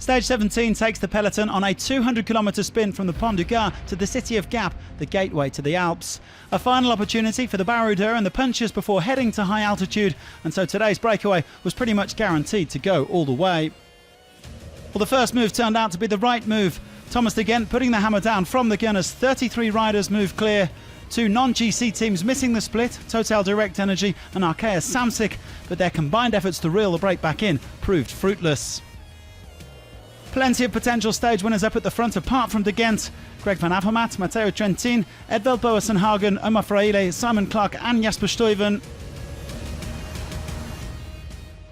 Stage 17 takes the peloton on a 200-kilometre spin from the Pont du Gard to the city of Gap, the gateway to the Alps. A final opportunity for the baroudeurs and the punchers before heading to high altitude, and so today's breakaway was pretty much guaranteed to go all the way. Well, the first move turned out to be the right move. Thomas de Gendt putting the hammer down from the gunners. 33 riders move clear. Two non-GC teams missing the split, Total Direct Energy and Arkea Samsic, but their combined efforts to reel the break back in proved fruitless. Plenty of potential stage winners up at the front apart from de Gendt. Greg van Avermaet, Matteo Trentin, Edvald Boasson Hagen, Omar Fraile, Simon Clark and Jasper Stuyven.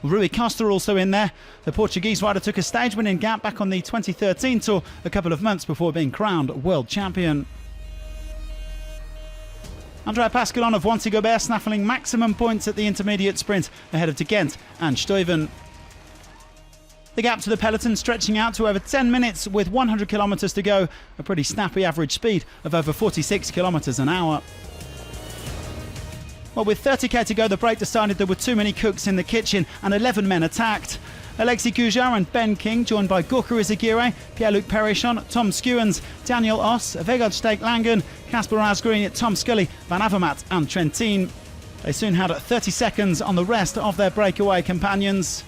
Rui Costa also in there. The Portuguese rider took a stage-winning gap back on the 2013 Tour a couple of months before being crowned world champion. Andrea Pascalon of Wanty-Gobert snaffling maximum points at the intermediate sprint ahead of de Gendt and Stuyven. The gap to the peloton stretching out to over 10 minutes with 100 kilometres to go, a pretty snappy average speed of over 46 kilometres an hour. Well, with 30k to go, the break decided there were too many cooks in the kitchen and 11 men attacked. Alexis Goujar and Ben King, joined by Gorka Izagirre, Pierre-Luc Perrichon, Tom Skewens, Daniel Oss, Vegard Steek-Langen, Casper Asgreen, Tom Scully, Van Avermaet and Trentin. They soon had 30 seconds on the rest of their breakaway companions.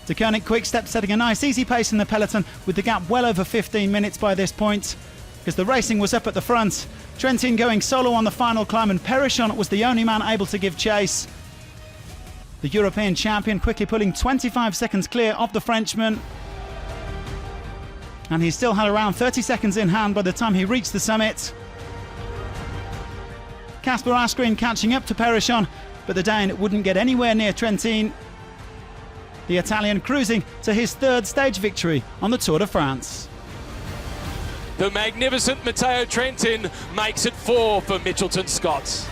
De Koning Quick-Step setting a nice easy pace in the peloton with the gap well over 15 minutes by this point, because the racing was up at the front. Trentin going solo on the final climb and Perrichon was the only man able to give chase. The European champion quickly pulling 25 seconds clear of the Frenchman. And he still had around 30 seconds in hand by the time he reached the summit. Casper Asgreen catching up to Perrichon, but the Dane wouldn't get anywhere near Trentin. The Italian cruising to his third stage victory on the Tour de France. The magnificent Matteo Trentin makes it 4 for Mitchelton Scott.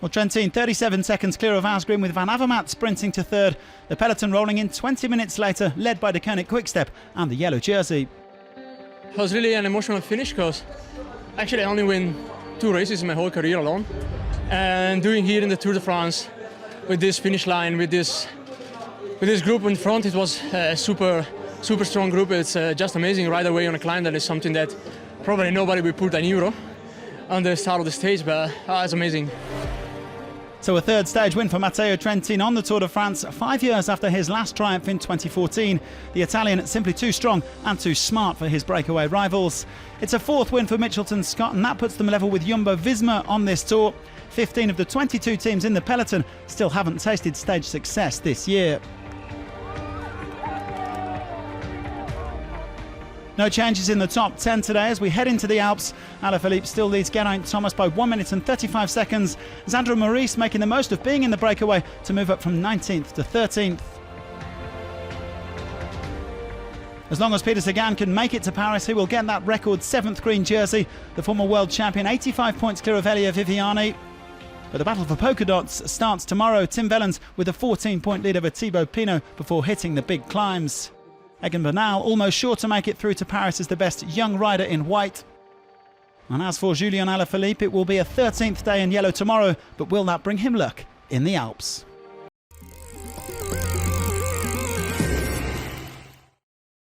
Well, Trentin 37 seconds clear of Asgreen with Van Avermaet sprinting to third. The peloton rolling in 20 minutes later, led by De Koning Quick-Step and the yellow jersey. It was really an emotional finish because actually I only win 2 races in my whole career alone. And doing here in the Tour de France with this finish line, with this group in front, it was a super strong group. It's just amazing right away on a climb. That is something that probably nobody will put an euro on the start of the stage, but it's amazing. So a third stage win for Matteo Trentin on the Tour de France 5 years after his last triumph in 2014. The Italian simply too strong and too smart for his breakaway rivals. It's a 4th win for Mitchelton Scott, and that puts them level with Jumbo-Visma on this tour. 15 of the 22 teams in the peloton still haven't tasted stage success this year. No changes in the top 10 today as we head into the Alps. Alaphilippe still leads Geraint Thomas by 1 minute and 35 seconds. Xandro Maurice making the most of being in the breakaway to move up from 19th to 13th. As long as Peter Sagan can make it to Paris, he will get that record 7th green jersey. The former world champion 85 points clear of Elia Viviani. But the battle for polka dots starts tomorrow. Tim Wellens with a 14-point lead over Thibaut Pinot before hitting the big climbs. Egan Bernal almost sure to make it through to Paris as the best young rider in white. And as for Julian Alaphilippe, it will be a 13th day in yellow tomorrow, but will that bring him luck in the Alps?